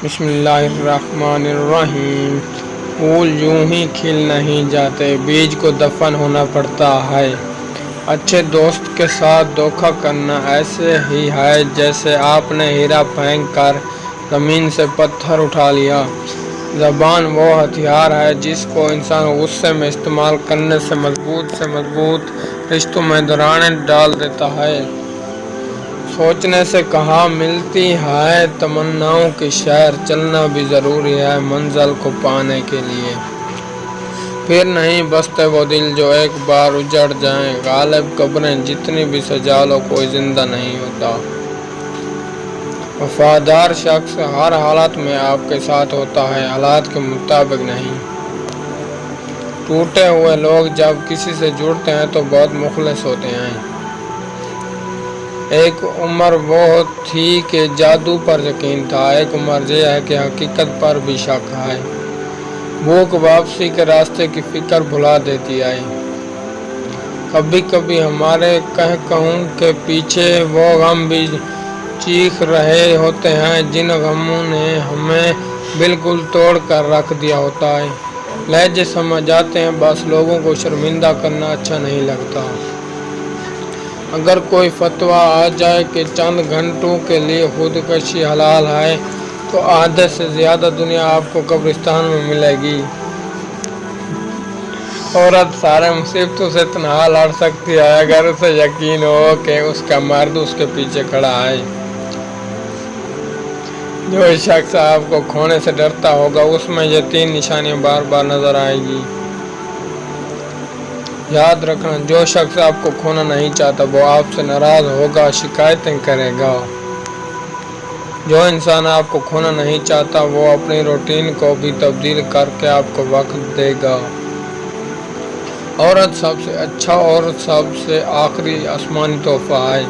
بسم اللہ الرحمن الرحیم۔ پھول یوں ہی کھل نہیں جاتے، بیج کو دفن ہونا پڑتا ہے۔ اچھے دوست کے ساتھ دھوکہ کرنا ایسے ہی ہے جیسے آپ نے ہیرا پھینک کر زمین سے پتھر اٹھا لیا۔ زبان وہ ہتھیار ہے جس کو انسان غصے میں استعمال کرنے سے مضبوط رشتوں میں دراڑیں ڈال دیتا ہے۔ سوچنے سے کہاں ملتی ہے تمناؤں کی شہر، چلنا بھی ضروری ہے منزل کو پانے کے لیے۔ پھر نہیں بستے وہ دل جو ایک بار اجڑ جائیں، غالب قبریں جتنی بھی سجا لو کوئی زندہ نہیں ہوتا۔ وفادار شخص ہر حالت میں آپ کے ساتھ ہوتا ہے، حالات کے مطابق نہیں۔ ٹوٹے ہوئے لوگ جب کسی سے جڑتے ہیں تو بہت مخلص ہوتے ہیں۔ ایک عمر وہ تھی کہ جادو پر یقین تھا، ایک عمر یہ ہے کہ حقیقت پر بھی شک ہے۔ بھوک واپسی کے راستے کی فکر بھلا دیتی ہے۔ کبھی کبھی ہمارے کہوں کے پیچھے وہ غم بھی چیخ رہے ہوتے ہیں جن غموں نے ہمیں بالکل توڑ کر رکھ دیا ہوتا ہے۔ لہجے سمجھ آتے ہیں، بس لوگوں کو شرمندہ کرنا اچھا نہیں لگتا۔ اگر کوئی فتویٰ آ جائے کہ چند گھنٹوں کے لیے خودکشی حلال ہے تو آدھے سے زیادہ دنیا آپ کو قبرستان میں ملے گی۔ عورت سارے مصیبتوں سے تنہا لڑ سکتی ہے اگر اسے یقین ہو کہ اس کا مرد اس کے پیچھے کھڑا ہے۔ جو شخص آپ کو کھونے سے ڈرتا ہوگا اس میں یہ تین نشانیاں بار بار نظر آئیں گی۔ یاد رکھنا، جو شخص آپ کو کھونا نہیں چاہتا وہ آپ سے ناراض ہوگا، شکایتیں کرے گا۔ جو انسان آپ کو کھونا نہیں چاہتا وہ اپنی روٹین کو بھی تبدیل کر کے آپ کو وقت دے گا۔ عورت سب سے اچھا اور سب سے آخری آسمانی تحفہ ہے۔